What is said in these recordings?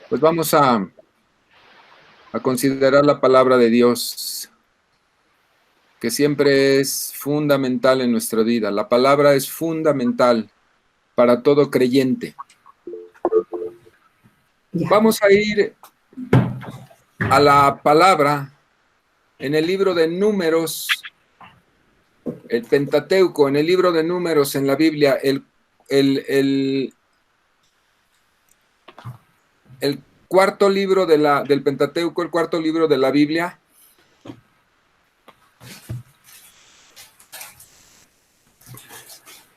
Pues vamos a considerar la palabra de Dios, que siempre es fundamental en nuestra vida. La palabra es fundamental para todo creyente. Vamos a ir a la palabra en el libro de Números, el Pentateuco, en el libro de Números en la Biblia, el cuarto libro del Pentateuco, el cuarto libro de la Biblia.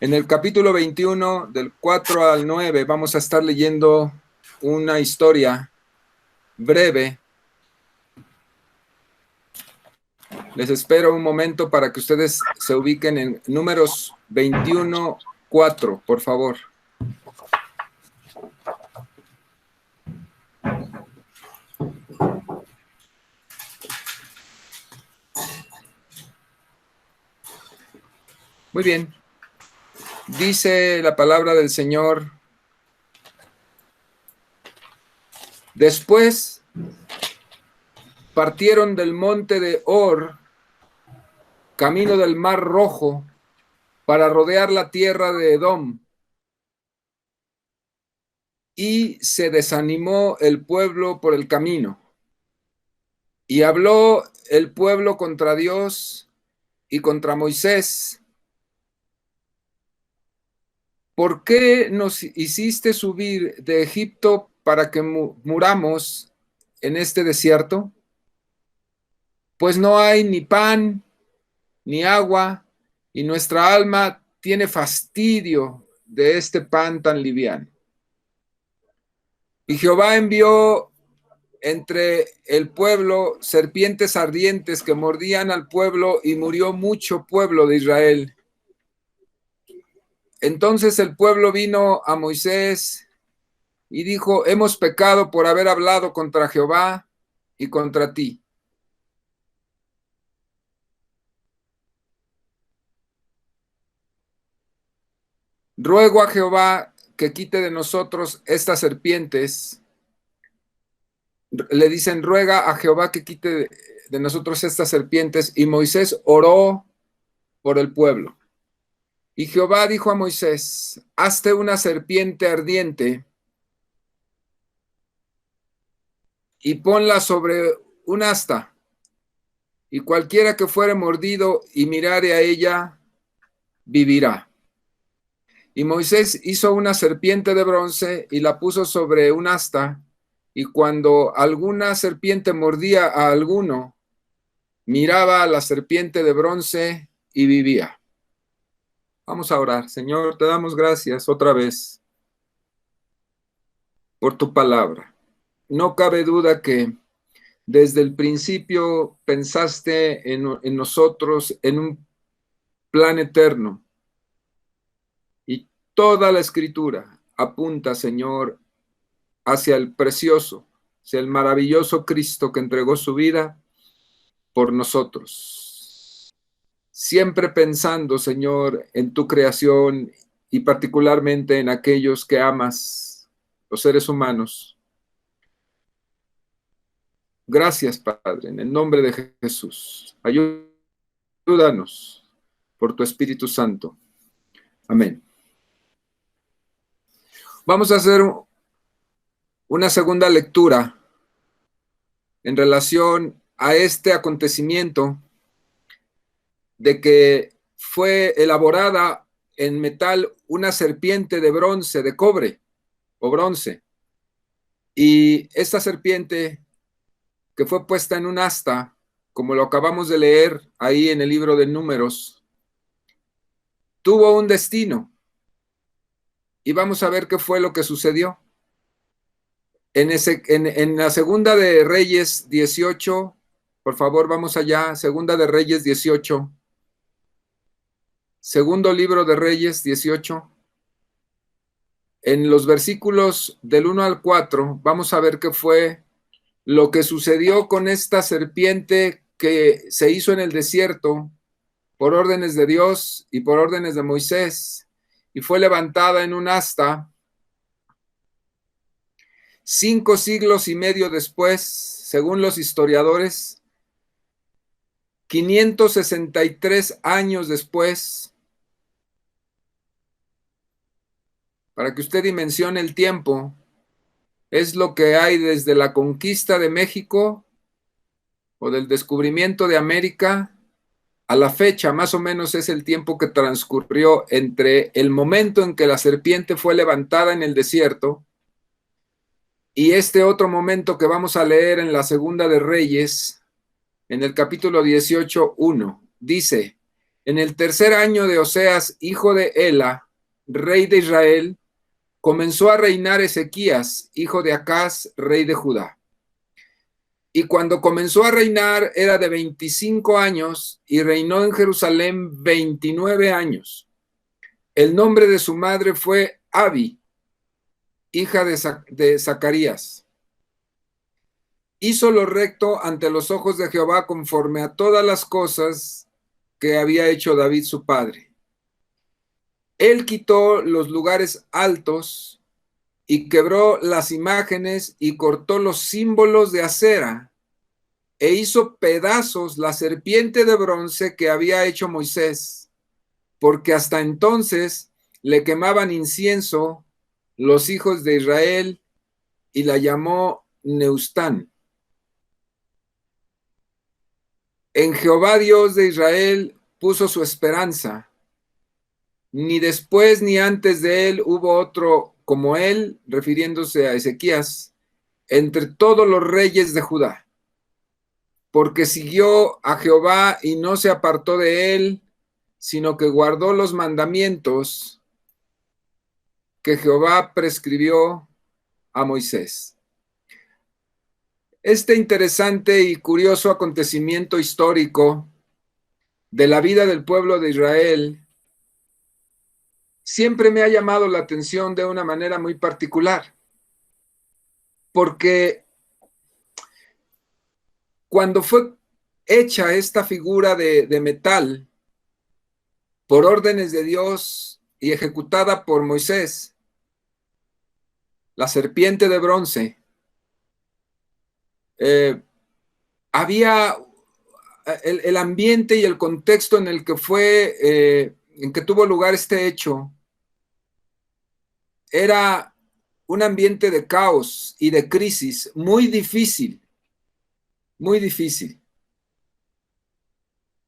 En el capítulo 21, del 4 al 9, vamos a estar leyendo una historia breve. Les espero un momento para que ustedes se ubiquen en Números 21, 4, por favor. Muy bien. Dice la palabra del Señor: después partieron del monte de Hor, camino del Mar Rojo, para rodear la tierra de Edom. Y se desanimó el pueblo por el camino. Y habló el pueblo contra Dios y contra Moisés. ¿Por qué nos hiciste subir de Egipto para que muramos en este desierto? Pues no hay ni pan ni agua, y nuestra alma tiene fastidio de este pan tan liviano. Y Jehová envió entre el pueblo serpientes ardientes que mordían al pueblo, y murió mucho pueblo de Israel. Entonces el pueblo vino a Moisés y dijo: hemos pecado por haber hablado contra Jehová y contra ti. Ruego a Jehová que quite de nosotros estas serpientes. Le dicen: ruega a Jehová que quite de nosotros estas serpientes. Y Moisés oró por el pueblo. Y Jehová dijo a Moisés: hazte una serpiente ardiente y ponla sobre un asta, y cualquiera que fuere mordido y mirare a ella, vivirá. Y Moisés hizo una serpiente de bronce y la puso sobre un asta, y cuando alguna serpiente mordía a alguno, miraba a la serpiente de bronce y vivía. Vamos a orar. Señor, te damos gracias otra vez por tu palabra. No cabe duda que desde el principio pensaste en nosotros, en un plan eterno. Y toda la escritura apunta, Señor, hacia el precioso, hacia el maravilloso Cristo que entregó su vida por nosotros. Siempre pensando, Señor, en tu creación y particularmente en aquellos que amas, los seres humanos. Gracias, Padre, en el nombre de Jesús. Ayúdanos por tu Espíritu Santo. Amén. Vamos a hacer una segunda lectura en relación a este acontecimiento de que fue elaborada en metal una serpiente de bronce, de cobre o bronce. Y esta serpiente, que fue puesta en un asta, como lo acabamos de leer ahí en el libro de Números, tuvo un destino. Y vamos a ver qué fue lo que sucedió. En la segunda de Reyes 18, por favor, vamos allá, segunda de Reyes 18, segundo libro de Reyes 18, en los versículos del 1 al 4, vamos a ver qué fue lo que sucedió con esta serpiente que se hizo en el desierto por órdenes de Dios y por órdenes de Moisés, y fue levantada en un asta. 5 siglos y medio después, según los historiadores, 563 años después, para que usted dimensione el tiempo, es lo que hay desde la conquista de México o del descubrimiento de América a la fecha. Más o menos es el tiempo que transcurrió entre el momento en que la serpiente fue levantada en el desierto y este otro momento que vamos a leer en la Segunda de Reyes, en el capítulo 18:1. Dice: en el tercer año de Oseas, hijo de Ela, rey de Israel, comenzó a reinar Ezequías, hijo de Acaz, rey de Judá. Y cuando comenzó a reinar era de 25 años y reinó en Jerusalén 29 años. El nombre de su madre fue Abi, hija de Zacarías. Hizo lo recto ante los ojos de Jehová conforme a todas las cosas que había hecho David su padre. Él quitó los lugares altos y quebró las imágenes y cortó los símbolos de acera e hizo pedazos la serpiente de bronce que había hecho Moisés, porque hasta entonces le quemaban incienso los hijos de Israel y la llamó Neustán. En Jehová Dios de Israel puso su esperanza. Ni después ni antes de él hubo otro como él, refiriéndose a Ezequías, entre todos los reyes de Judá, porque siguió a Jehová y no se apartó de él, sino que guardó los mandamientos que Jehová prescribió a Moisés. Este interesante y curioso acontecimiento histórico de la vida del pueblo de Israel siempre me ha llamado la atención de una manera muy particular, porque cuando fue hecha esta figura de metal por órdenes de Dios y ejecutada por Moisés, la serpiente de bronce, había el ambiente y el contexto en el que en que tuvo lugar este hecho, era un ambiente de caos y de crisis muy difícil, muy difícil.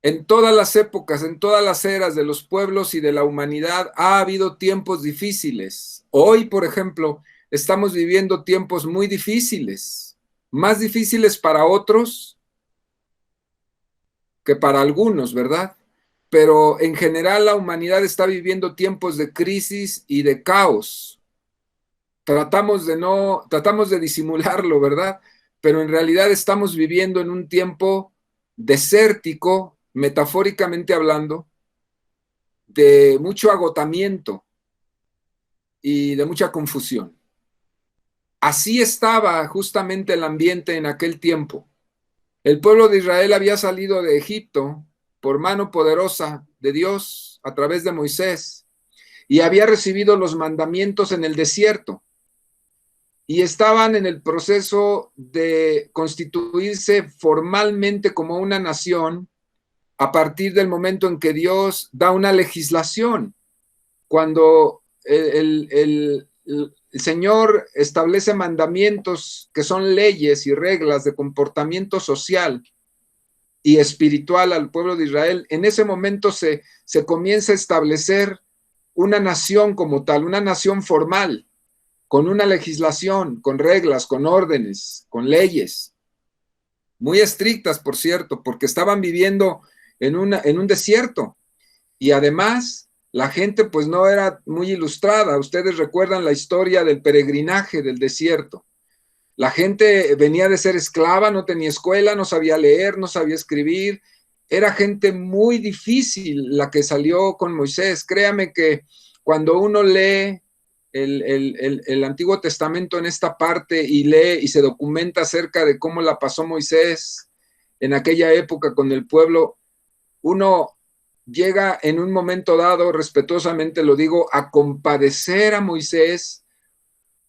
En todas las épocas, en todas las eras de los pueblos y de la humanidad ha habido tiempos difíciles. Hoy, por ejemplo, estamos viviendo tiempos muy difíciles, más difíciles para otros que para algunos, ¿verdad? Pero en general la humanidad está viviendo tiempos de crisis y de caos. Tratamos de disimularlo, ¿verdad? Pero en realidad estamos viviendo en un tiempo desértico, metafóricamente hablando, de mucho agotamiento y de mucha confusión. Así estaba justamente el ambiente en aquel tiempo. El pueblo de Israel había salido de Egipto por mano poderosa de Dios a través de Moisés y había recibido los mandamientos en el desierto y estaban en el proceso de constituirse formalmente como una nación a partir del momento en que Dios da una legislación. Cuando el Señor establece mandamientos que son leyes y reglas de comportamiento social y espiritual al pueblo de Israel, en ese momento se comienza a establecer una nación como tal, una nación formal, con una legislación, con reglas, con órdenes, con leyes, muy estrictas, por cierto, porque estaban viviendo en un desierto. Y además, la gente pues no era muy ilustrada. Ustedes recuerdan la historia del peregrinaje del desierto. La gente venía de ser esclava, no tenía escuela, no sabía leer, no sabía escribir. Era gente muy difícil la que salió con Moisés. Créame que cuando uno lee el Antiguo Testamento en esta parte y lee y se documenta acerca de cómo la pasó Moisés en aquella época con el pueblo, uno llega en un momento dado, respetuosamente lo digo, a compadecer a Moisés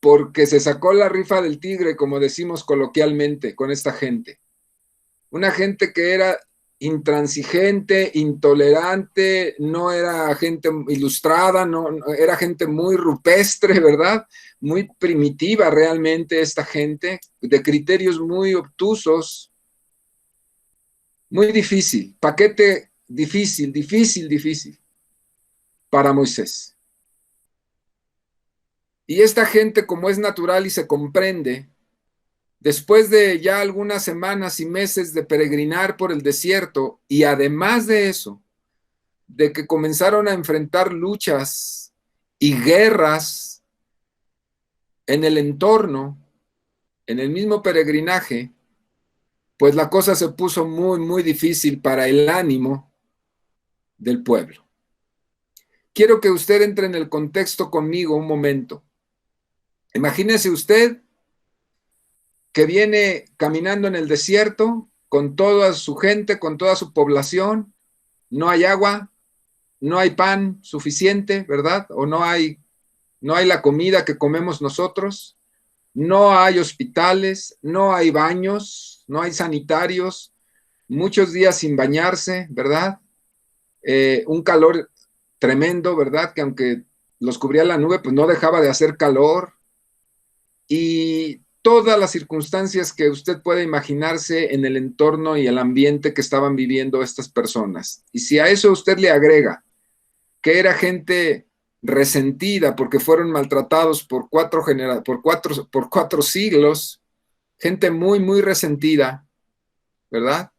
porque se sacó la rifa del tigre, como decimos coloquialmente, con esta gente. Una gente que era intransigente, intolerante, no era gente ilustrada, no, era gente muy rupestre, ¿verdad? Muy primitiva realmente esta gente, de criterios muy obtusos, muy difícil, paquete difícil, difícil, difícil para Moisés. Y esta gente, como es natural y se comprende, después de ya algunas semanas y meses de peregrinar por el desierto, y además de eso, de que comenzaron a enfrentar luchas y guerras en el entorno, en el mismo peregrinaje, pues la cosa se puso muy, muy difícil para el ánimo del pueblo. Quiero que usted entre en el contexto conmigo un momento. Imagínese usted que viene caminando en el desierto con toda su gente, con toda su población, no hay agua, no hay pan suficiente, ¿verdad? O no hay la comida que comemos nosotros, no hay hospitales, no hay baños, no hay sanitarios, muchos días sin bañarse, ¿verdad? Un calor tremendo, ¿verdad? Que aunque los cubría la nube, pues no dejaba de hacer calor. Y todas las circunstancias que usted puede imaginarse en el entorno y el ambiente que estaban viviendo estas personas. Y si a eso usted le agrega que era gente resentida porque fueron maltratados por cuatro siglos, gente muy, muy resentida, ¿verdad?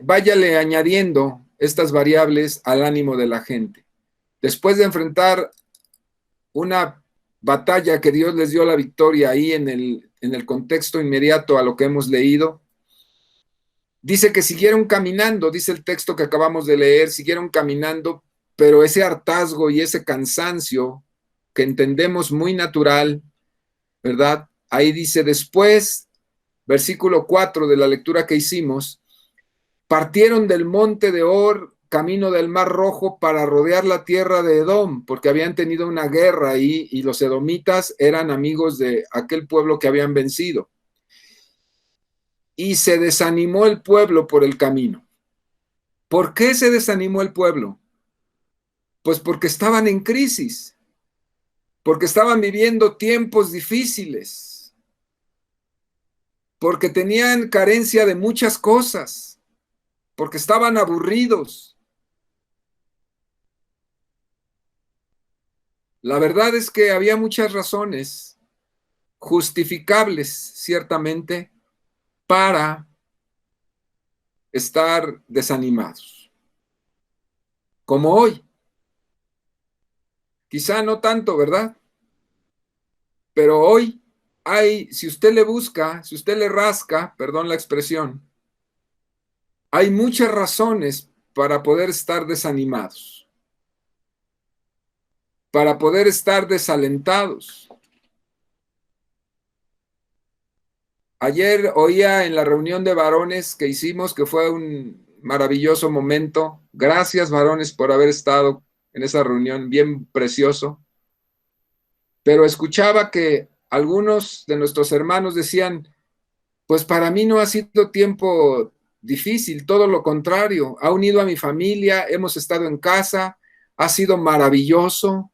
Váyale añadiendo estas variables al ánimo de la gente. Después de enfrentar una batalla que Dios les dio la victoria ahí en el contexto inmediato a lo que hemos leído, dice que siguieron caminando, dice el texto que acabamos de leer, siguieron caminando, pero ese hartazgo y ese cansancio que entendemos muy natural, ¿verdad? Ahí dice después, versículo 4 de la lectura que hicimos, partieron del monte de Or, camino del Mar Rojo, para rodear la tierra de Edom, porque habían tenido una guerra ahí y los edomitas eran amigos de aquel pueblo que habían vencido. Y se desanimó el pueblo por el camino. ¿Por qué se desanimó el pueblo? Pues porque estaban en crisis, porque estaban viviendo tiempos difíciles, porque tenían carencia de muchas cosas, porque estaban aburridos. La verdad es que había muchas razones justificables, ciertamente, para estar desanimados, como hoy. Quizá no tanto, ¿verdad? Pero hoy hay, si usted le busca, si usted le rasca, perdón la expresión, hay muchas razones para poder estar desanimados, para poder estar desalentados. Ayer oía en la reunión de varones que hicimos, que fue un maravilloso momento. Gracias, varones, por haber estado en esa reunión, bien precioso. Pero escuchaba que algunos de nuestros hermanos decían, pues para mí no ha sido tiempo difícil, todo lo contrario, ha unido a mi familia, hemos estado en casa, ha sido maravilloso,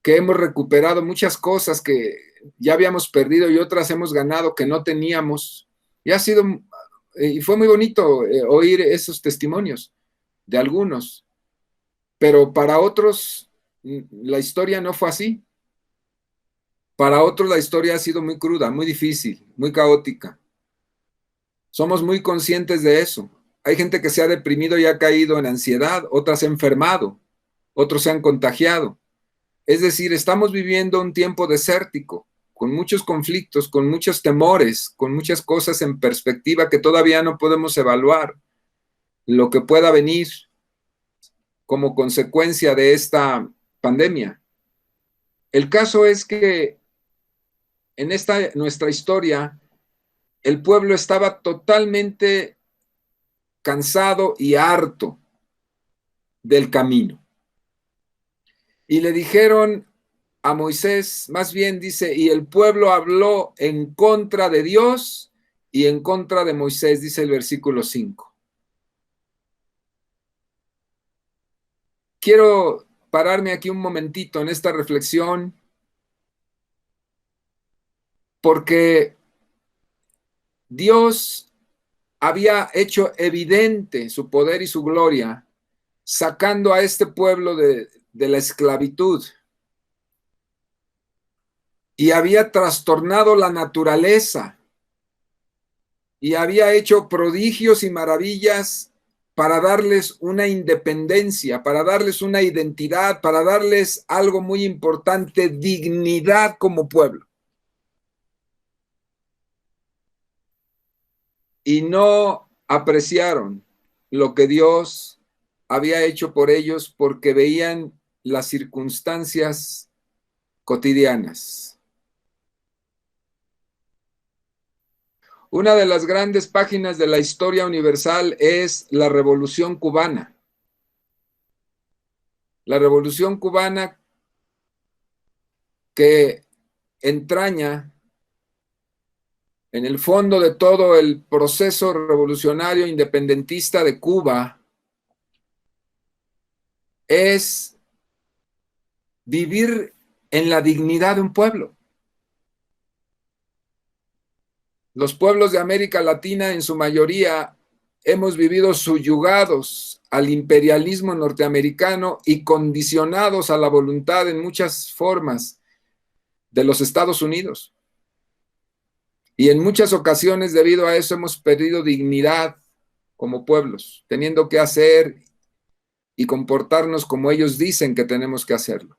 que hemos recuperado muchas cosas que ya habíamos perdido y otras hemos ganado que no teníamos. Y ha sido, y fue muy bonito oír esos testimonios de algunos, pero para otros la historia no fue así. Para otros la historia ha sido muy cruda, muy difícil, muy caótica. Somos muy conscientes de eso. Hay gente que se ha deprimido y ha caído en ansiedad, otras se han enfermado, otros se han contagiado. Es decir, estamos viviendo un tiempo desértico, con muchos conflictos, con muchos temores, con muchas cosas en perspectiva que todavía no podemos evaluar lo que pueda venir como consecuencia de esta pandemia. El caso es que en esta nuestra historia, el pueblo estaba totalmente cansado y harto del camino. Y le dijeron a Moisés, más bien dice, y el pueblo habló en contra de Dios y en contra de Moisés, dice el versículo 5. Quiero pararme aquí un momentito en esta reflexión porque Dios había hecho evidente su poder y su gloria, sacando a este pueblo de la esclavitud. Y había trastornado la naturaleza. Y había hecho prodigios y maravillas para darles una independencia, para darles una identidad, para darles algo muy importante, dignidad como pueblo. Y no apreciaron lo que Dios había hecho por ellos porque veían las circunstancias cotidianas. Una de las grandes páginas de la historia universal es la Revolución Cubana. La Revolución Cubana que entraña en el fondo de todo el proceso revolucionario independentista de Cuba es vivir en la dignidad de un pueblo. Los pueblos de América Latina en su mayoría hemos vivido subyugados al imperialismo norteamericano y condicionados a la voluntad en muchas formas de los Estados Unidos. Y en muchas ocasiones debido a eso hemos perdido dignidad como pueblos, teniendo que hacer y comportarnos como ellos dicen que tenemos que hacerlo.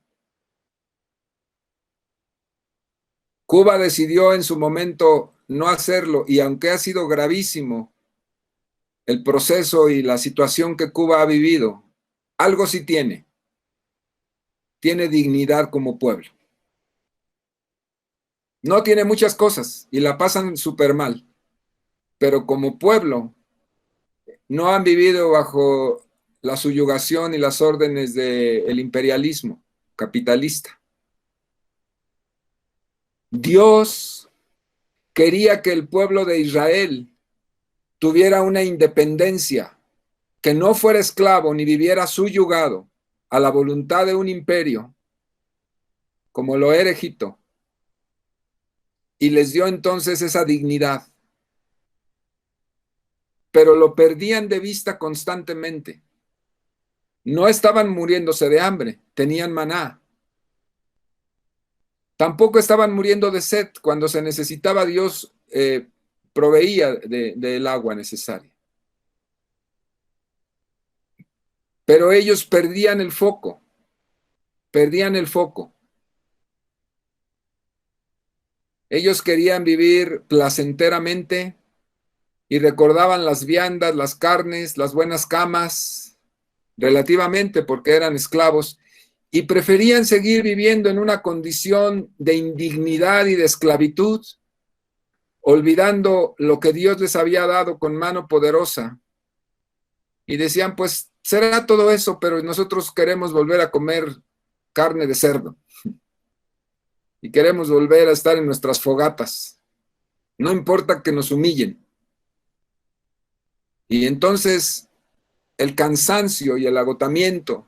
Cuba decidió en su momento no hacerlo y aunque ha sido gravísimo el proceso y la situación que Cuba ha vivido, algo sí tiene dignidad como pueblo. No tiene muchas cosas y la pasan súper mal, pero como pueblo no han vivido bajo la subyugación y las órdenes del imperialismo capitalista. Dios quería que el pueblo de Israel tuviera una independencia, que no fuera esclavo ni viviera subyugado a la voluntad de un imperio, como lo era Egipto, y les dio entonces esa dignidad. Pero lo perdían de vista constantemente. No estaban muriéndose de hambre, tenían maná. Tampoco estaban muriendo de sed. Cuando se necesitaba, Dios proveía del agua necesaria. Pero ellos perdían el foco, perdían el foco. Ellos querían vivir placenteramente y recordaban las viandas, las carnes, las buenas camas, relativamente porque eran esclavos, y preferían seguir viviendo en una condición de indignidad y de esclavitud, olvidando lo que Dios les había dado con mano poderosa. Y decían, pues será todo eso, pero nosotros queremos volver a comer carne de cerdo. Y queremos volver a estar en nuestras fogatas. No importa que nos humillen. Y entonces el cansancio y el agotamiento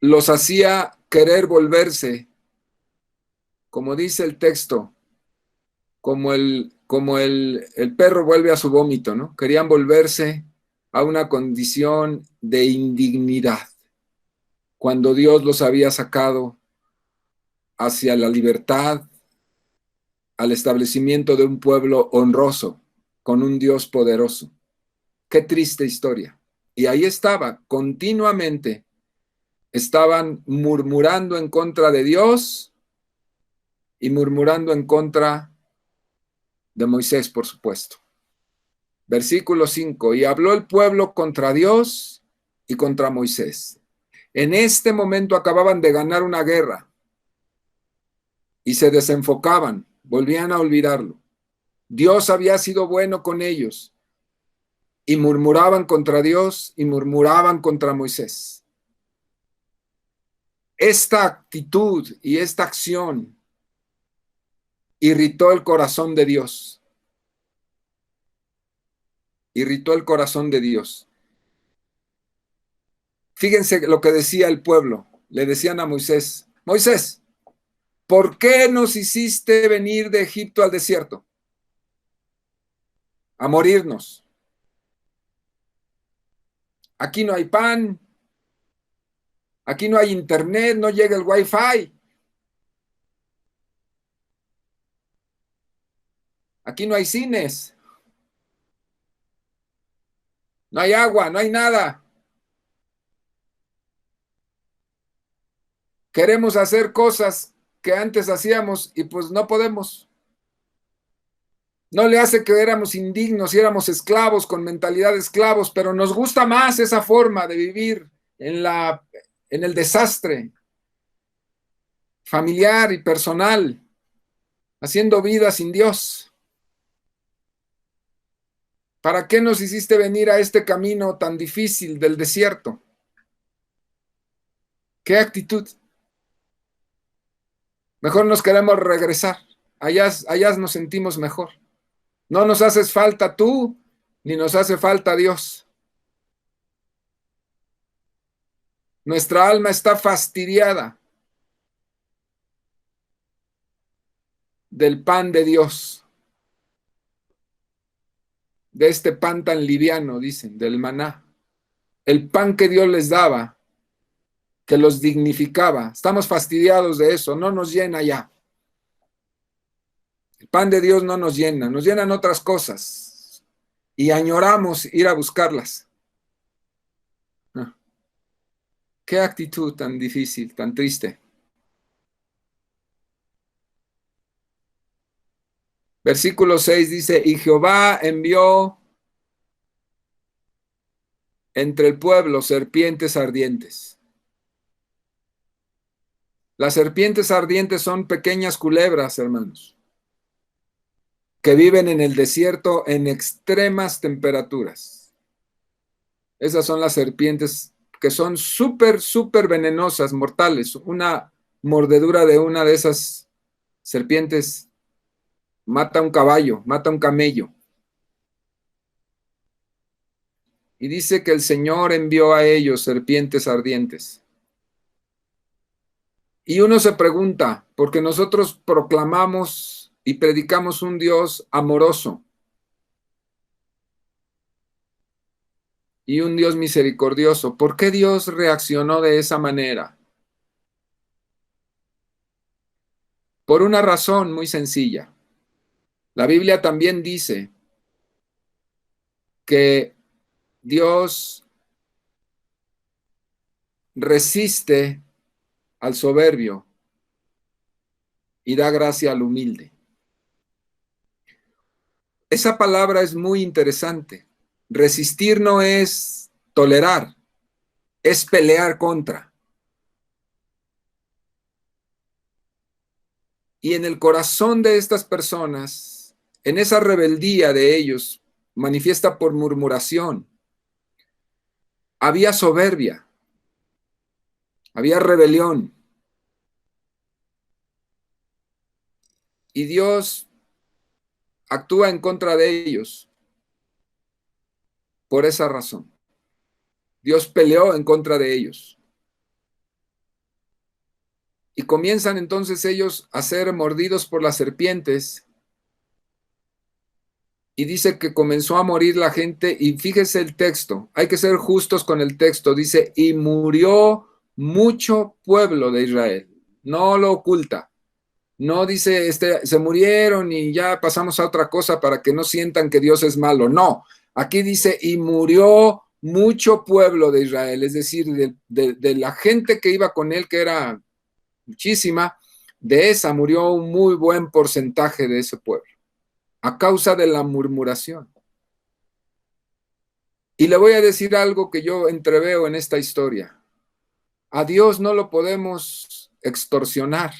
los hacía querer volverse, como dice el texto, como el perro vuelve a su vómito, ¿no? Querían volverse a una condición de indignidad, cuando Dios los había sacado hacia la libertad, al establecimiento de un pueblo honroso, con un Dios poderoso. Qué triste historia. Y ahí estaba, continuamente, estaban murmurando en contra de Dios y murmurando en contra de Moisés, por supuesto. Versículo 5, y habló el pueblo contra Dios y contra Moisés. En este momento acababan de ganar una guerra y se desenfocaban, volvían a olvidarlo. Dios había sido bueno con ellos y murmuraban contra Dios y murmuraban contra Moisés. esta actitud y esta acción irritó el corazón de Dios. Irritó el corazón de Dios. Fíjense lo que decía el pueblo. Le decían a Moisés, Moisés, ¿por qué nos hiciste venir de Egipto al desierto? A morirnos. Aquí no hay pan, aquí no hay internet, no llega el wifi. Aquí no hay cines, no hay agua, no hay nada. Queremos hacer cosas que antes hacíamos y pues no podemos. No le hace que éramos indignos y éramos esclavos con mentalidad de esclavos, pero nos gusta más esa forma de vivir en el desastre familiar y personal, haciendo vida sin Dios. ¿Para qué nos hiciste venir a este camino tan difícil del desierto? ¿Qué actitud? Mejor nos queremos regresar. Allá nos sentimos mejor. No nos haces falta tú, ni nos hace falta Dios. Nuestra alma está fastidiada del pan de Dios, de este pan tan liviano, dicen, del maná. El pan que Dios les daba, que los dignificaba. Estamos fastidiados de eso, no nos llena ya. El pan de Dios no nos llenan otras cosas y añoramos ir a buscarlas. Qué actitud tan difícil, tan triste. Versículo 6 dice, y Jehová envió entre el pueblo serpientes ardientes. Las serpientes ardientes son pequeñas culebras, hermanos, que viven en el desierto en extremas temperaturas. Esas son las serpientes que son súper venenosas, mortales. Una mordedura de una de esas serpientes mata a un caballo, mata a un camello. Y dice que el Señor envió a ellos serpientes ardientes. Y uno se pregunta, porque nosotros proclamamos y predicamos un Dios amoroso y un Dios misericordioso, ¿por qué Dios reaccionó de esa manera? Por una razón muy sencilla. La Biblia también dice que Dios resiste al soberbio y da gracia al humilde. Esa palabra es muy interesante. Resistir no es tolerar, es pelear contra. Y en el corazón de estas personas, en esa rebeldía de ellos, manifiesta por murmuración, había soberbia, había rebelión. Y Dios actúa en contra de ellos por esa razón. Dios peleó en contra de ellos. Y comienzan entonces ellos a ser mordidos por las serpientes. Y dice que comenzó a morir la gente. Y fíjese el texto, hay que ser justos con el texto. Dice, y murió mucho pueblo de Israel. No lo oculta. No dice, se murieron y ya pasamos a otra cosa para que no sientan que Dios es malo. No, aquí dice, y murió mucho pueblo de Israel, es decir, de la gente que iba con él, que era muchísima, de esa murió un muy buen porcentaje de ese pueblo, a causa de la murmuración. Y le voy a decir algo que yo entreveo en esta historia. A Dios no lo podemos extorsionar.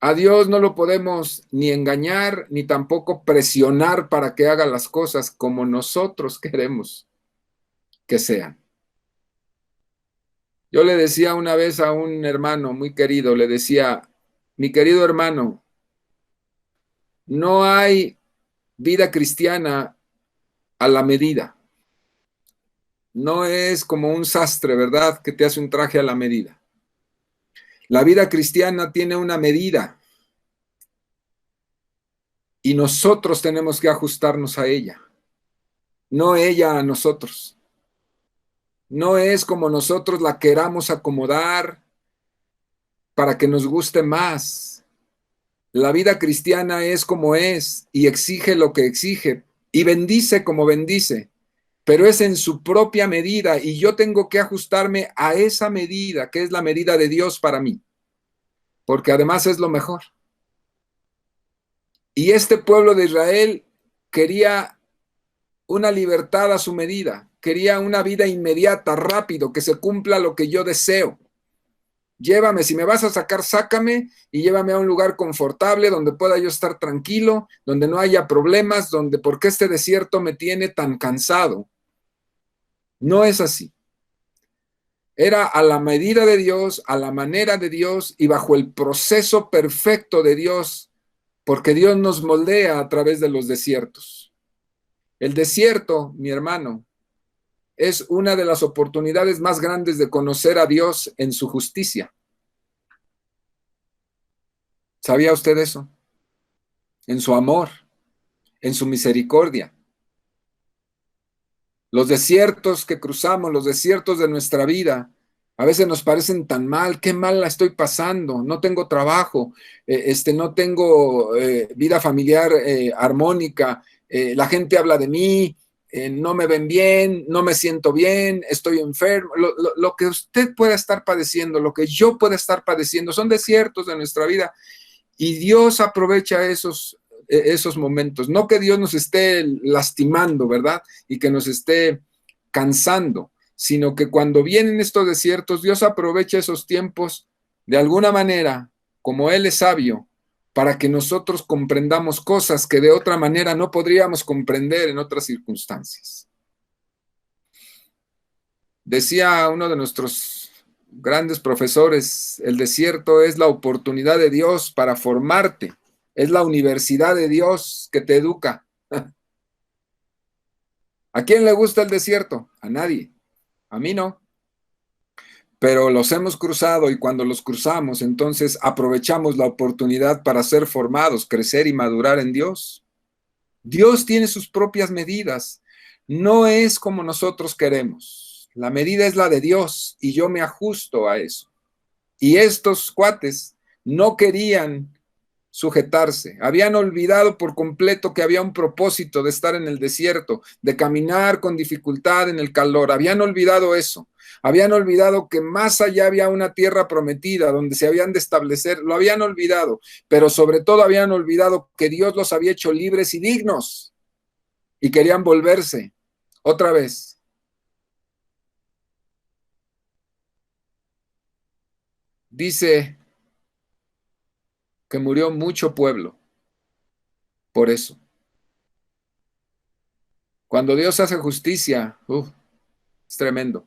A Dios no lo podemos ni engañar, ni tampoco presionar para que haga las cosas como nosotros queremos que sean. Yo le decía una vez a un hermano muy querido, le decía, mi querido hermano, no hay vida cristiana a la medida. No es como un sastre, ¿verdad?, que te hace un traje a la medida. La vida cristiana tiene una medida y nosotros tenemos que ajustarnos a ella, no ella a nosotros. No es como nosotros la queramos acomodar para que nos guste más. La vida cristiana es como es y exige lo que exige y bendice como bendice, pero es en su propia medida y yo tengo que ajustarme a esa medida, que es la medida de Dios para mí, porque además es lo mejor. Y este pueblo de Israel quería una libertad a su medida, quería una vida inmediata, rápido, que se cumpla lo que yo deseo. Llévame, si me vas a sacar, sácame y llévame a un lugar confortable donde pueda yo estar tranquilo, donde no haya problemas, donde porque este desierto me tiene tan cansado. No es así. Era a la medida de Dios, a la manera de Dios y bajo el proceso perfecto de Dios, porque Dios nos moldea a través de los desiertos. El desierto, mi hermano, es una de las oportunidades más grandes de conocer a Dios en su justicia. ¿Sabía usted eso? En su amor, en su misericordia. Los desiertos que cruzamos, los desiertos de nuestra vida, a veces nos parecen tan mal, qué mal la estoy pasando, no tengo trabajo, no tengo vida familiar armónica, la gente habla de mí, no me ven bien, no me siento bien, estoy enfermo. Lo que usted pueda estar padeciendo, lo que yo pueda estar padeciendo, son desiertos de nuestra vida y Dios aprovecha esos momentos. No que Dios nos esté lastimando, ¿verdad? Y que nos esté cansando, sino que cuando vienen estos desiertos, Dios aprovecha esos tiempos de alguna manera, como Él es sabio, para que nosotros comprendamos cosas que de otra manera no podríamos comprender en otras circunstancias. Decía uno de nuestros grandes profesores, el desierto es la oportunidad de Dios para formarte. Es la universidad de Dios que te educa. ¿A quién le gusta el desierto? A nadie. A mí no. Pero los hemos cruzado y cuando los cruzamos, entonces aprovechamos la oportunidad para ser formados, crecer y madurar en Dios. Dios tiene sus propias medidas. No es como nosotros queremos. La medida es la de Dios y yo me ajusto a eso. Y estos cuates no querían sujetarse. Habían olvidado por completo que había un propósito de estar en el desierto, de caminar con dificultad en el calor. Habían olvidado eso. Habían olvidado que más allá había una tierra prometida donde se habían de establecer. Lo habían olvidado, pero sobre todo habían olvidado que Dios los había hecho libres y dignos y querían volverse otra vez. Dice que murió mucho pueblo por eso. Cuando Dios hace justicia, es tremendo.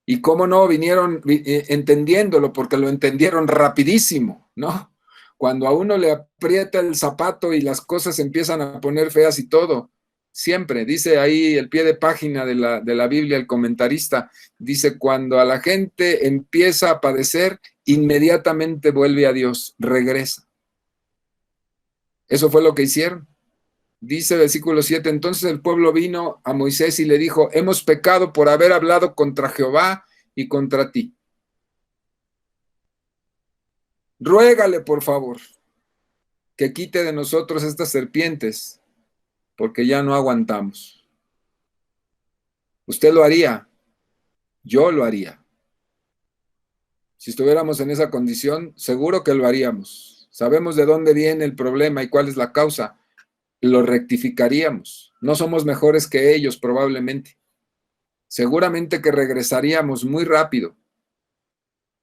Y cómo no vinieron entendiéndolo, porque lo entendieron rapidísimo, ¿no? Cuando a uno le aprieta el zapato y las cosas empiezan a poner feas y todo, siempre, dice ahí el pie de página de la Biblia, el comentarista, dice, cuando a la gente empieza a padecer, inmediatamente vuelve a Dios, regresa. Eso fue lo que hicieron. Dice versículo 7, entonces el pueblo vino a Moisés y le dijo, hemos pecado por haber hablado contra Jehová y contra ti. Ruégale, por favor, que quite de nosotros estas serpientes, porque ya no aguantamos. Usted lo haría, yo lo haría. Si estuviéramos en esa condición, seguro que lo haríamos. Sabemos de dónde viene el problema y cuál es la causa. Lo rectificaríamos. No somos mejores que ellos, probablemente. Seguramente que regresaríamos muy rápido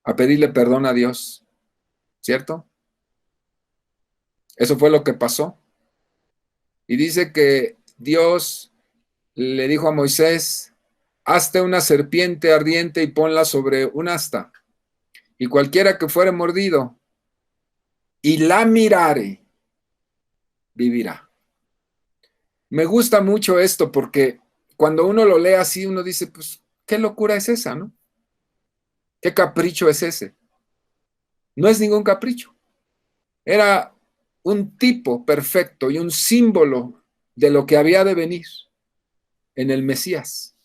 a pedirle perdón a Dios, ¿cierto? Eso fue lo que pasó. Y dice que Dios le dijo a Moisés, hazte una serpiente ardiente y ponla sobre un asta, y cualquiera que fuere mordido y la mirare, vivirá. Me gusta mucho esto porque cuando uno lo lee así, uno dice, pues, ¿qué locura es esa, no? ¿Qué capricho es ese? No es ningún capricho. Era un tipo perfecto y un símbolo de lo que había de venir en el Mesías,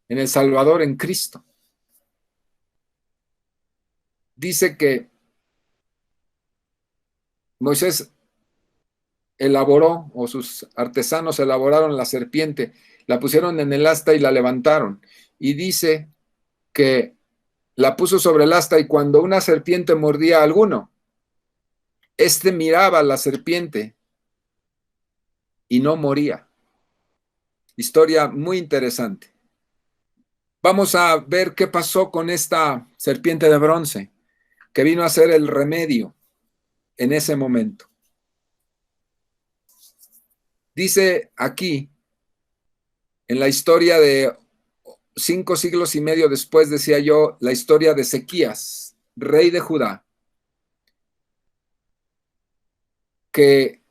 en el Salvador, en Cristo. Dice que Moisés elaboró, o sus artesanos elaboraron la serpiente, la pusieron en el asta y la levantaron. Y dice que la puso sobre el asta y cuando una serpiente mordía a alguno, este miraba a la serpiente y no moría. Historia muy interesante. Vamos a ver qué pasó con esta serpiente de bronce, que vino a ser el remedio en ese momento. Dice aquí, en la historia de 5 siglos y medio después, decía yo, la historia de Ezequías, rey de Judá, que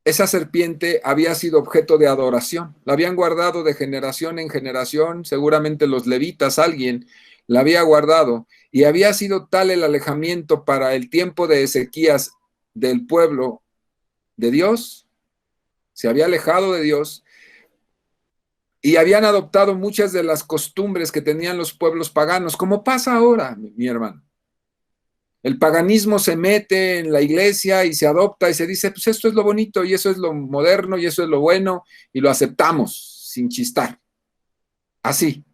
esa serpiente había sido objeto de adoración. La habían guardado de generación en generación, seguramente los levitas, alguien la había guardado, y había sido tal el alejamiento para el tiempo de Ezequías del pueblo de Dios, se había alejado de Dios, y habían adoptado muchas de las costumbres que tenían los pueblos paganos, como pasa ahora, mi hermano. El paganismo se mete en la iglesia y se adopta y se dice, pues esto es lo bonito y eso es lo moderno y eso es lo bueno y lo aceptamos sin chistar. Así,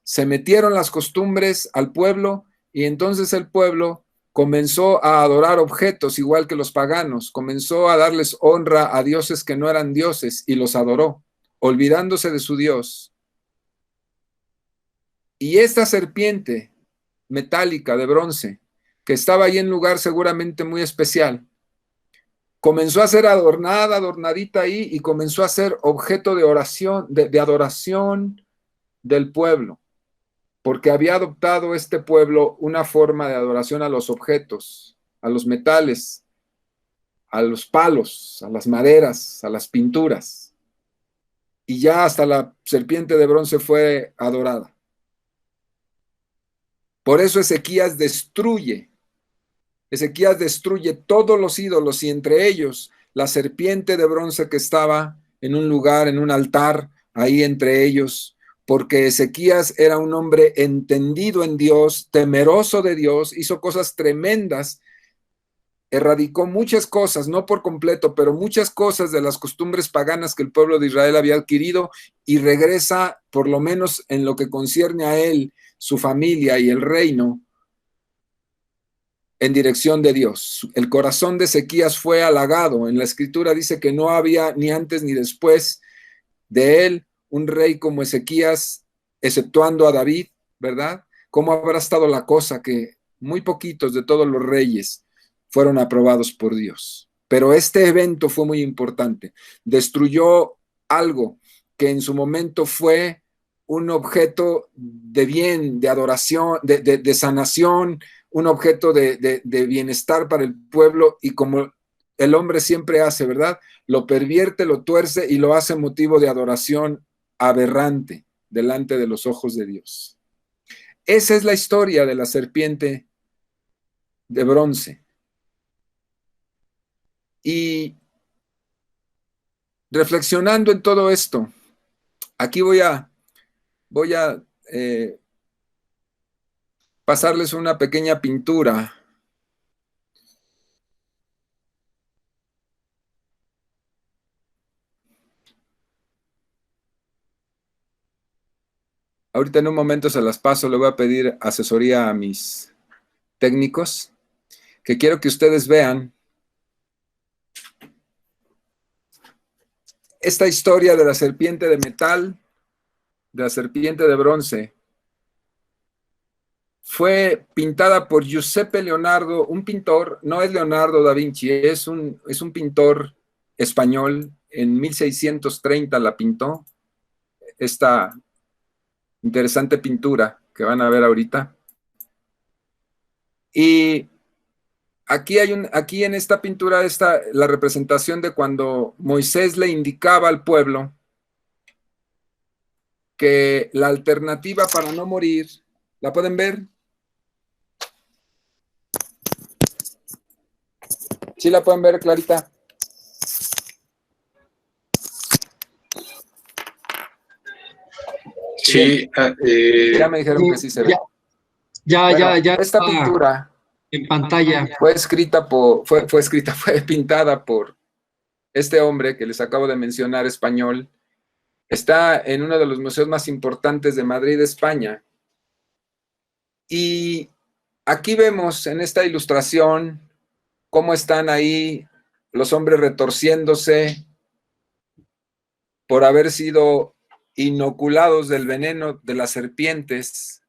se metieron las costumbres al pueblo y entonces el pueblo comenzó a adorar objetos igual que los paganos, comenzó a darles honra a dioses que no eran dioses y los adoró, olvidándose de su Dios. Y esta serpiente metálica de bronce, que estaba ahí en lugar seguramente muy especial, comenzó a ser adornada, adornadita ahí, y comenzó a ser objeto de oración, de adoración del pueblo, porque había adoptado este pueblo una forma de adoración a los objetos, a los metales, a los palos, a las maderas, a las pinturas. Y ya hasta la serpiente de bronce fue adorada. Por eso Ezequías destruye todos los ídolos y entre ellos la serpiente de bronce que estaba en un lugar, en un altar, ahí entre ellos, porque Ezequías era un hombre entendido en Dios, temeroso de Dios, hizo cosas tremendas, erradicó muchas cosas, no por completo, pero muchas cosas de las costumbres paganas que el pueblo de Israel había adquirido y regresa, por lo menos en lo que concierne a él, su familia y el reino, en dirección de Dios. El corazón de Ezequías fue halagado. En la escritura dice que no había ni antes ni después de él un rey como Ezequías, exceptuando a David, ¿verdad? ¿Cómo habrá estado la cosa que muy poquitos de todos los reyes fueron aprobados por Dios? Pero este evento fue muy importante. Destruyó algo que en su momento fue un objeto de bien, de adoración, de sanación, un objeto de bienestar para el pueblo, y como el hombre siempre hace, ¿verdad? Lo pervierte, lo tuerce y lo hace motivo de adoración aberrante delante de los ojos de Dios. Esa es la historia de la serpiente de bronce. Y reflexionando en todo esto, aquí voy a pasarles una pequeña pintura. Ahorita en un momento se las paso, le voy a pedir asesoría a mis técnicos, que quiero que ustedes vean esta historia de la serpiente de metal, de la serpiente de bronce. Fue pintada por Giuseppe Leonardo, un pintor, no es Leonardo da Vinci, es un pintor español, en 1630 la pintó, esta interesante pintura que van a ver ahorita. Y aquí en esta pintura está la representación de cuando Moisés le indicaba al pueblo que la alternativa para no morir, ¿la pueden ver? ¿Sí la pueden ver, Clarita? Sí, ya me dijeron que sí se ve. Ya esta pintura en pantalla fue pintada por este hombre que les acabo de mencionar, español. Está en uno de los museos más importantes de Madrid, España. Y aquí vemos en esta ilustración cómo están ahí los hombres retorciéndose por haber sido inoculados del veneno de las serpientes,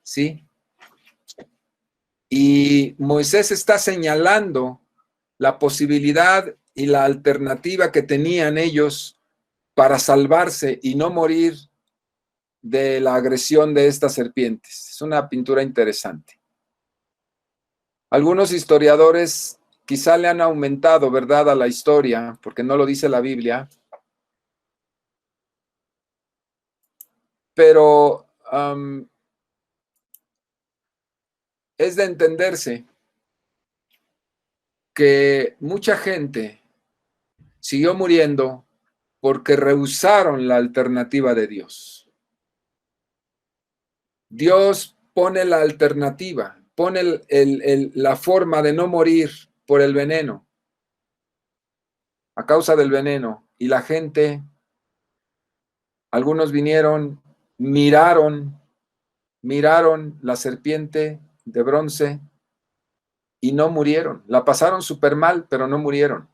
¿sí? Y Moisés está señalando la posibilidad y la alternativa que tenían ellos para salvarse y no morir de la agresión de estas serpientes. Es una pintura interesante. Algunos historiadores quizá le han aumentado, ¿verdad?, a la historia, porque no lo dice la Biblia, pero es de entenderse que mucha gente siguió muriendo porque rehusaron la alternativa de Dios. Dios pone la alternativa, pone la forma de no morir por el veneno, a causa del veneno, y la gente, algunos vinieron, miraron la serpiente de bronce y no murieron. La pasaron súper mal, pero no murieron.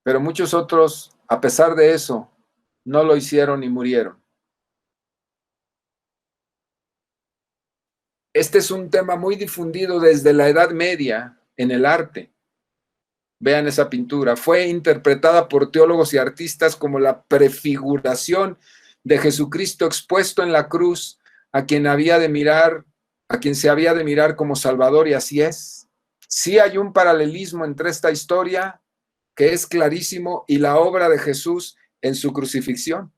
Pero muchos otros, a pesar de eso, no lo hicieron y murieron. Este es un tema muy difundido desde la Edad Media en el arte. Vean esa pintura. Fue interpretada por teólogos y artistas como la prefiguración de Jesucristo expuesto en la cruz, a quien se había de mirar como Salvador, y así es. Sí hay un paralelismo entre esta historia, que es clarísimo, y la obra de Jesús en su crucifixión.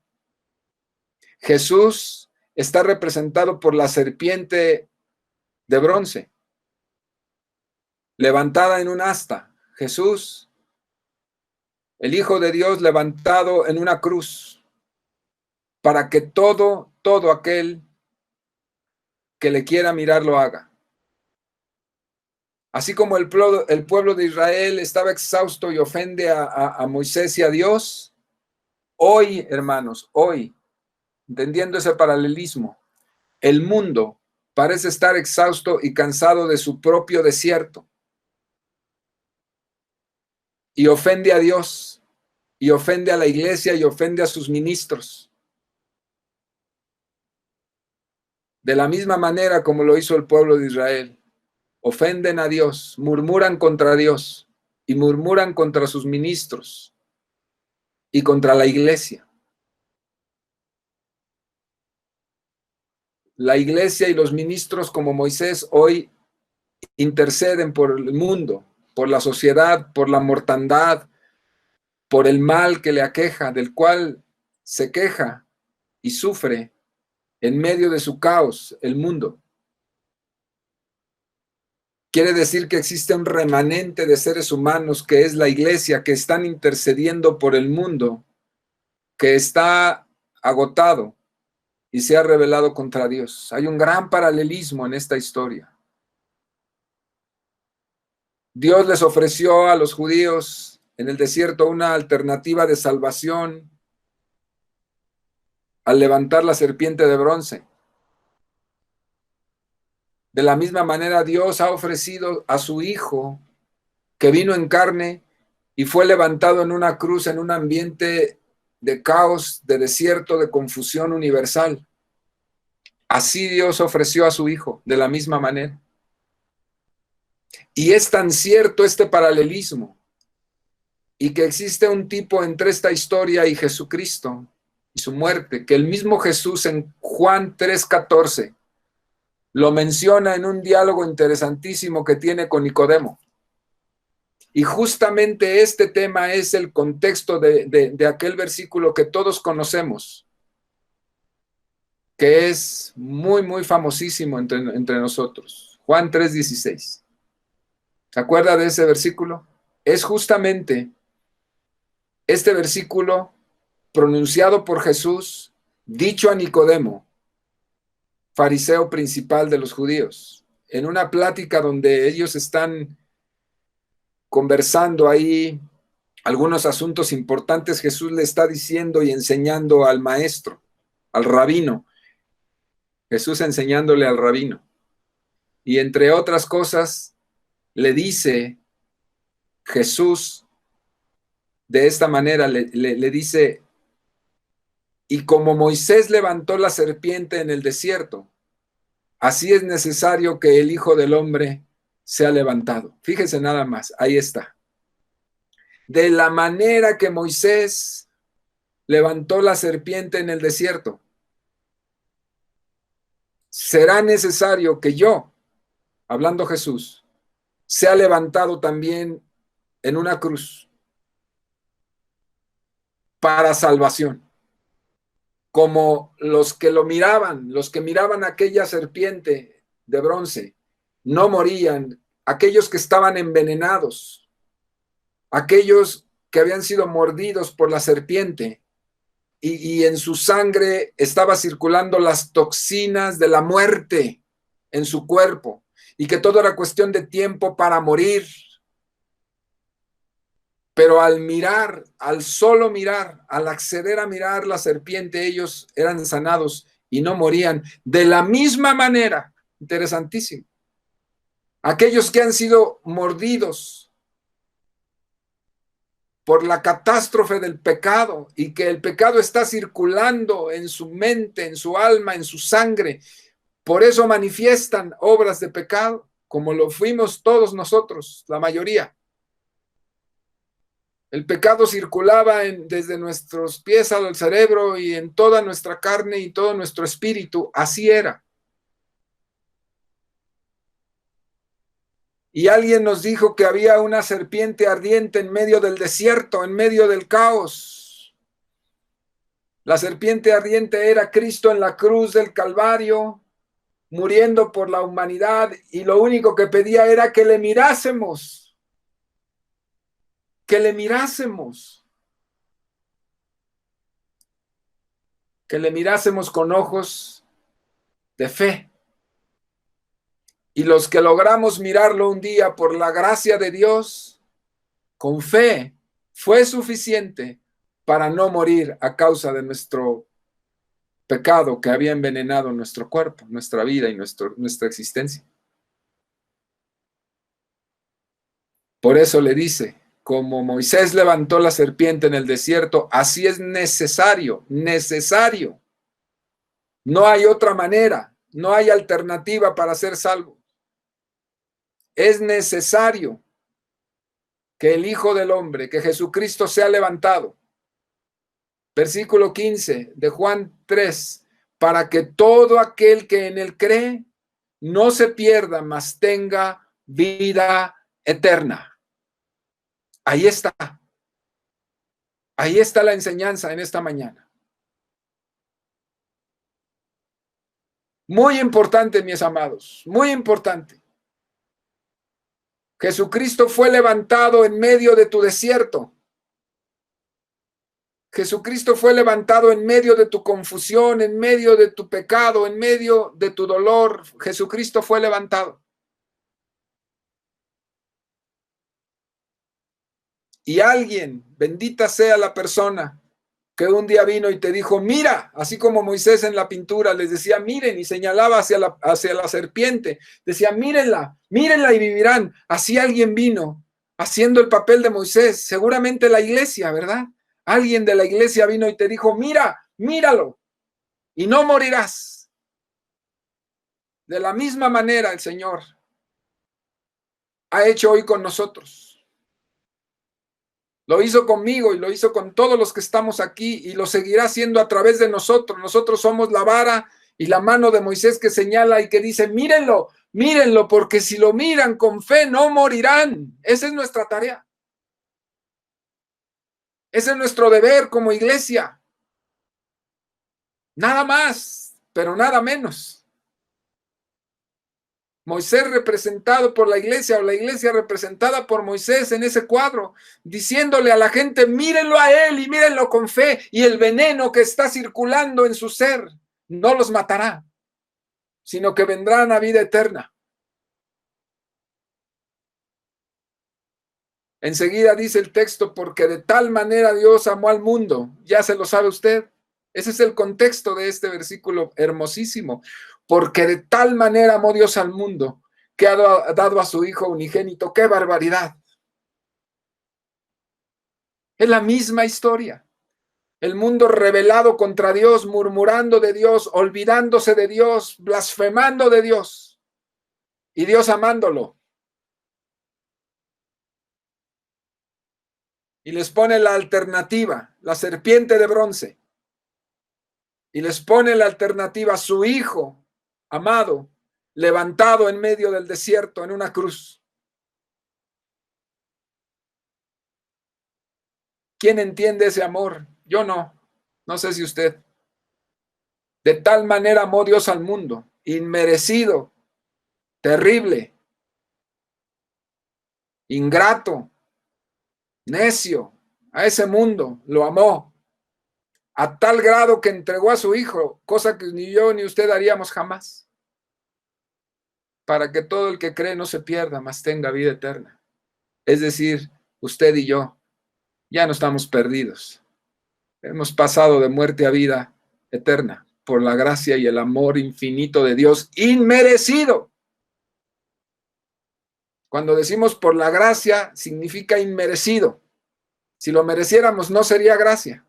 Jesús está representado por la serpiente de bronce, levantada en un asta. Jesús, el Hijo de Dios, levantado en una cruz, para que todo aquel que le quiera mirar lo haga. Así como el pueblo de Israel estaba exhausto y ofende a Moisés y a Dios, hoy, hermanos, hoy, entendiendo ese paralelismo, el mundo parece estar exhausto y cansado de su propio desierto, y ofende a Dios, y ofende a la iglesia, y ofende a sus ministros. De la misma manera como lo hizo el pueblo de Israel. Ofenden a Dios, murmuran contra Dios, y murmuran contra sus ministros y contra la iglesia. La iglesia y los ministros como Moisés hoy interceden por el mundo, por la sociedad, por la mortandad, por el mal que le aqueja, del cual se queja y sufre en medio de su caos el mundo. Quiere decir que existe un remanente de seres humanos, que es la iglesia, que están intercediendo por el mundo, que está agotado y se ha rebelado contra Dios. Hay un gran paralelismo en esta historia. Dios les ofreció a los judíos en el desierto una alternativa de salvación al levantar la serpiente de bronce. De la misma manera, Dios ha ofrecido a su Hijo, que vino en carne y fue levantado en una cruz en un ambiente de caos, de desierto, de confusión universal. Así Dios ofreció a su Hijo, de la misma manera. Y es tan cierto este paralelismo, y que existe un tipo entre esta historia y Jesucristo y su muerte, que el mismo Jesús en Juan 3:14 lo menciona en un diálogo interesantísimo que tiene con Nicodemo. Y justamente este tema es el contexto de aquel versículo que todos conocemos, que es muy, muy famosísimo entre nosotros. Juan 3:16. ¿Se acuerda de ese versículo? Es justamente este versículo pronunciado por Jesús, dicho a Nicodemo, fariseo principal de los judíos, en una plática donde ellos están conversando ahí algunos asuntos importantes. Jesús le está diciendo y enseñando al maestro, al rabino. Jesús enseñándole al rabino. Y entre otras cosas, le dice Jesús de esta manera, le dice: y como Moisés levantó la serpiente en el desierto, así es necesario que el Hijo del Hombre sea levantado. Fíjese nada más, ahí está. De la manera que Moisés levantó la serpiente en el desierto, será necesario que yo, hablando Jesús, sea levantado también en una cruz para salvación. Como los que lo miraban, los que miraban aquella serpiente de bronce, no morían, aquellos que estaban envenenados, aquellos que habían sido mordidos por la serpiente y en su sangre estaba circulando las toxinas de la muerte en su cuerpo y que todo era cuestión de tiempo para morir. Pero al mirar, al solo mirar, al acceder a mirar la serpiente, ellos eran sanados y no morían. De la misma manera, interesantísimo, aquellos que han sido mordidos por la catástrofe del pecado y que el pecado está circulando en su mente, en su alma, en su sangre, por eso manifiestan obras de pecado, como lo fuimos todos nosotros, la mayoría. El pecado circulaba desde nuestros pies al cerebro y en toda nuestra carne y todo nuestro espíritu. Así era. Y alguien nos dijo que había una serpiente ardiente en medio del desierto, en medio del caos. La serpiente ardiente era Cristo en la cruz del Calvario, muriendo por la humanidad, y lo único que pedía era que le mirásemos. Que le mirásemos. Que le mirásemos con ojos de fe. Y los que logramos mirarlo un día por la gracia de Dios, con fe, fue suficiente para no morir a causa de nuestro pecado que había envenenado nuestro cuerpo, nuestra vida y nuestra existencia. Por eso le dice, como Moisés levantó la serpiente en el desierto, así es necesario. No hay otra manera, no hay alternativa para ser salvo. Es necesario que el Hijo del Hombre, que Jesucristo sea levantado. Versículo 15 de Juan 3, para que todo aquel que en él cree no se pierda, mas tenga vida eterna. Ahí está. Ahí está la enseñanza en esta mañana. Muy importante, mis amados, muy importante. Jesucristo fue levantado en medio de tu desierto. Jesucristo fue levantado en medio de tu confusión, en medio de tu pecado, en medio de tu dolor. Jesucristo fue levantado. Y alguien, bendita sea la persona, que un día vino y te dijo, mira, así como Moisés en la pintura les decía, miren, y señalaba hacia la serpiente, decía, mírenla y vivirán. Así alguien vino haciendo el papel de Moisés, seguramente la iglesia, ¿verdad? Alguien de la iglesia vino y te dijo, míralo, y no morirás. De la misma manera el Señor ha hecho hoy con nosotros. Lo hizo conmigo y lo hizo con todos los que estamos aquí y lo seguirá haciendo a través de nosotros. Nosotros somos la vara y la mano de Moisés que señala y que dice, mírenlo, mírenlo, porque si lo miran con fe no morirán. Esa es nuestra tarea. Ese es nuestro deber como iglesia. Nada más, pero nada menos. Moisés representado por la iglesia o la iglesia representada por Moisés en ese cuadro, diciéndole a la gente, mírenlo a él y mírenlo con fe, y el veneno que está circulando en su ser no los matará, sino que vendrán a vida eterna. Enseguida dice el texto, porque de tal manera Dios amó al mundo, ya se lo sabe usted. Ese es el contexto de este versículo hermosísimo. Porque de tal manera amó Dios al mundo, que ha dado a su Hijo unigénito. ¡Qué barbaridad! Es la misma historia. El mundo rebelado contra Dios, murmurando de Dios, olvidándose de Dios, blasfemando de Dios. Y Dios amándolo. Y les pone la alternativa, la serpiente de bronce. Y les pone la alternativa, su Hijo amado, levantado en medio del desierto en una cruz. ¿Quién entiende ese amor? Yo no. No sé si usted. De tal manera amó Dios al mundo, inmerecido, terrible, ingrato, necio, a ese mundo lo amó a tal grado que entregó a su Hijo, cosa que ni yo ni usted haríamos jamás, para que todo el que cree no se pierda, mas tenga vida eterna. Es decir, usted y yo ya no estamos perdidos. Hemos pasado de muerte a vida eterna por la gracia y el amor infinito de Dios, inmerecido. Cuando decimos por la gracia, significa inmerecido. Si lo mereciéramos, no sería gracia.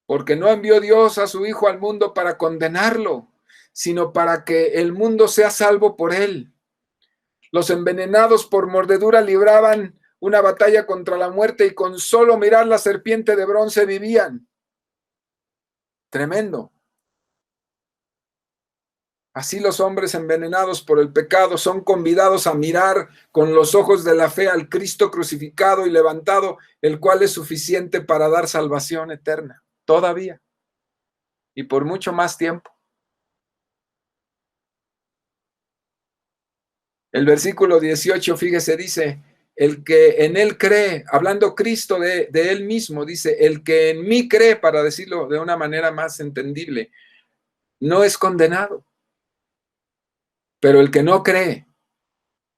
Porque no envió Dios a su Hijo al mundo para condenarlo, sino para que el mundo sea salvo por él. Los envenenados por mordedura libraban una batalla contra la muerte y con solo mirar la serpiente de bronce vivían. Tremendo. Así los hombres envenenados por el pecado son convidados a mirar con los ojos de la fe al Cristo crucificado y levantado, el cual es suficiente para dar salvación eterna, todavía, y por mucho más tiempo. El versículo 18, fíjese, dice, el que en él cree, hablando Cristo de él mismo, dice, el que en mí cree, para decirlo de una manera más entendible, no es condenado. Pero el que no cree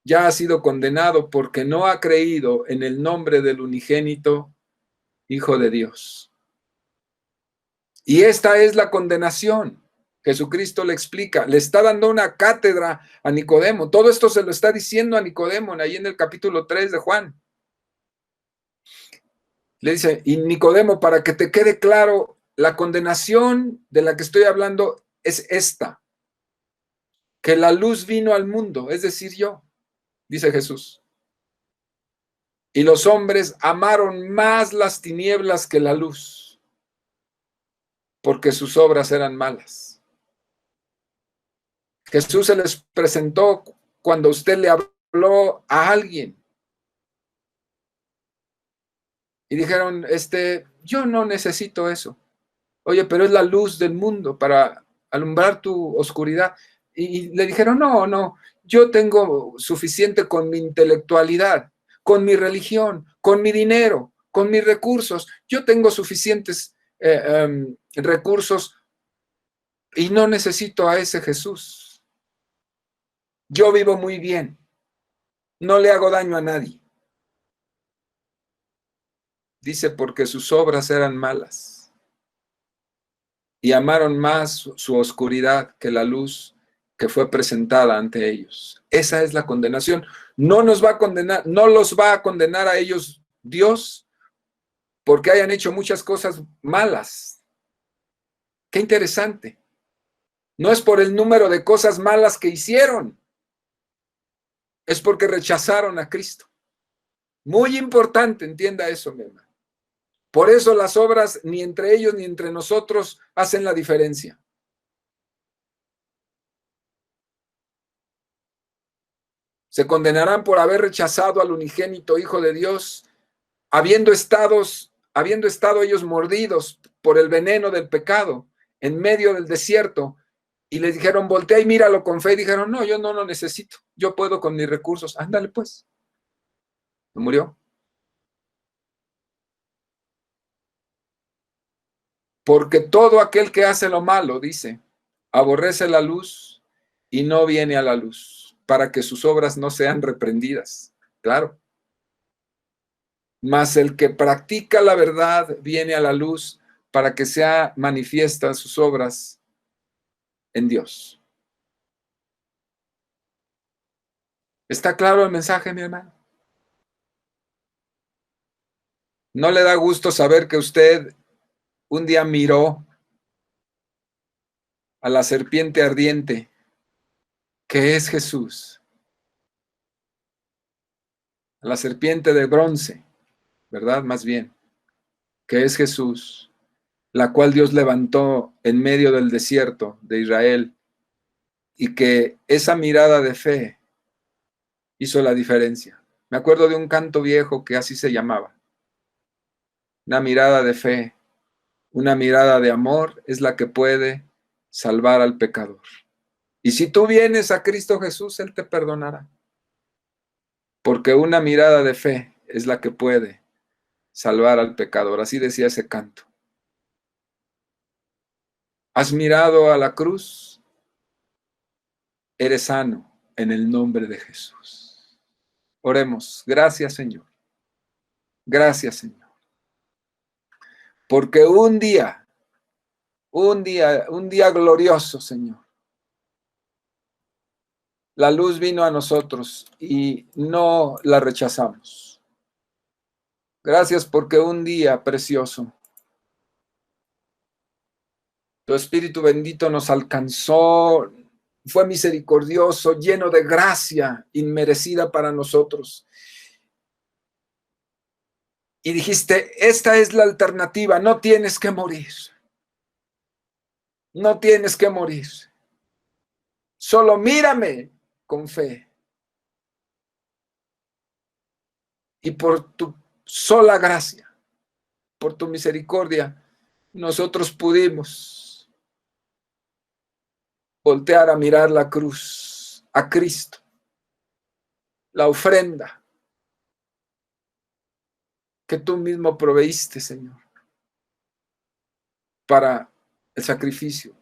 ya ha sido condenado porque no ha creído en el nombre del unigénito Hijo de Dios. Y esta es la condenación. Jesucristo le explica, le está dando una cátedra a Nicodemo. Todo esto se lo está diciendo a Nicodemo, ahí en el capítulo 3 de Juan. Le dice, y Nicodemo, para que te quede claro, la condenación de la que estoy hablando es esta, que la luz vino al mundo, es decir, yo, dice Jesús. Y los hombres amaron más las tinieblas que la luz, porque sus obras eran malas. Jesús se les presentó cuando usted le habló a alguien. Y dijeron, yo no necesito eso. Oye, pero es la luz del mundo para alumbrar tu oscuridad. Y le dijeron, no, yo tengo suficiente con mi intelectualidad, con mi religión, con mi dinero, con mis recursos. Yo tengo suficientes recursos y no necesito a ese Jesús. Yo vivo muy bien. No le hago daño a nadie. Dice, porque sus obras eran malas y amaron más su oscuridad que la luz que fue presentada ante ellos. Esa es la condenación. No nos va a condenar, no los va a condenar a ellos Dios porque hayan hecho muchas cosas malas. Qué interesante. No es por el número de cosas malas que hicieron, es porque rechazaron a Cristo. Muy importante, entienda eso, mi hermano. Por eso las obras ni entre ellos ni entre nosotros hacen la diferencia. Se condenarán por haber rechazado al unigénito Hijo de Dios, habiendo estado ellos mordidos por el veneno del pecado en medio del desierto, y les dijeron, voltea y míralo con fe, y dijeron, no, yo no lo necesito, yo puedo con mis recursos, ándale pues. Murió. Porque todo aquel que hace lo malo, dice, aborrece la luz y no viene a la luz, para que sus obras no sean reprendidas. Claro. Mas el que practica la verdad viene a la luz para que sea manifiestas sus obras en Dios. ¿Está claro el mensaje, mi hermano? ¿No le da gusto saber que usted un día miró a la serpiente ardiente, que es Jesús, a la serpiente de bronce, ¿verdad? Más bien, que es Jesús, la cual Dios levantó en medio del desierto de Israel, y que esa mirada de fe hizo la diferencia. Me acuerdo de un canto viejo que así se llamaba. Una mirada de fe, una mirada de amor es la que puede salvar al pecador. Y si tú vienes a Cristo Jesús, Él te perdonará. Porque una mirada de fe es la que puede salvar al pecador. Así decía ese canto. ¿Has mirado a la cruz? Eres sano en el nombre de Jesús. Oremos. Gracias, Señor. Gracias, Señor. Porque un día glorioso, Señor, la luz vino a nosotros y no la rechazamos. Gracias porque un día precioso, tu Espíritu bendito nos alcanzó, fue misericordioso, lleno de gracia inmerecida para nosotros. Y dijiste, esta es la alternativa, no tienes que morir. No tienes que morir. Solo mírame con fe. Y por tu sola gracia, por tu misericordia, nosotros pudimos voltear a mirar la cruz, a Cristo, la ofrenda que tú mismo proveíste, Señor, para el sacrificio.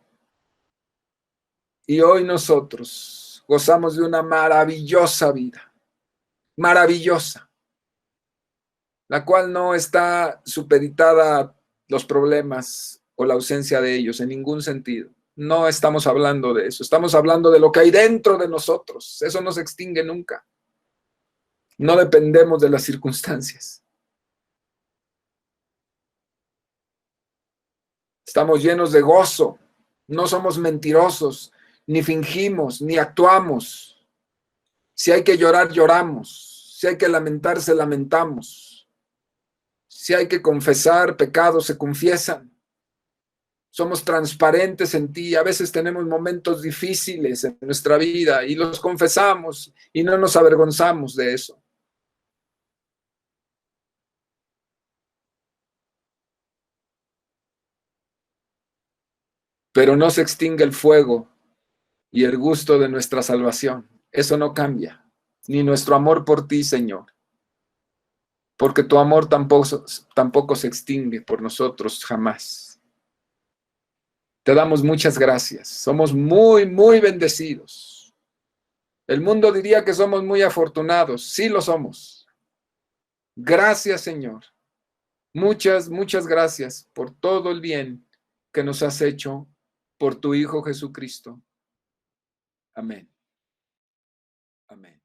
Y hoy nosotros gozamos de una maravillosa vida, maravillosa, la cual no está supeditada a los problemas o la ausencia de ellos en ningún sentido. No estamos hablando de eso, estamos hablando de lo que hay dentro de nosotros. Eso no se extingue nunca. No dependemos de las circunstancias. Estamos llenos de gozo, no somos mentirosos, ni fingimos, ni actuamos. Si hay que llorar, lloramos. Si hay que lamentarse, lamentamos. Si hay que confesar pecados, se confiesan. Somos transparentes en ti. A veces tenemos momentos difíciles en nuestra vida y los confesamos y no nos avergonzamos de eso. Pero no se extingue el fuego y el gusto de nuestra salvación. Eso no cambia, ni nuestro amor por ti, Señor, porque tu amor tampoco se extingue por nosotros jamás. Te damos muchas gracias. Somos muy, muy bendecidos. El mundo diría que somos muy afortunados. Sí lo somos. Gracias, Señor. Muchas, muchas gracias por todo el bien que nos has hecho por tu Hijo Jesucristo. Amén. Amén.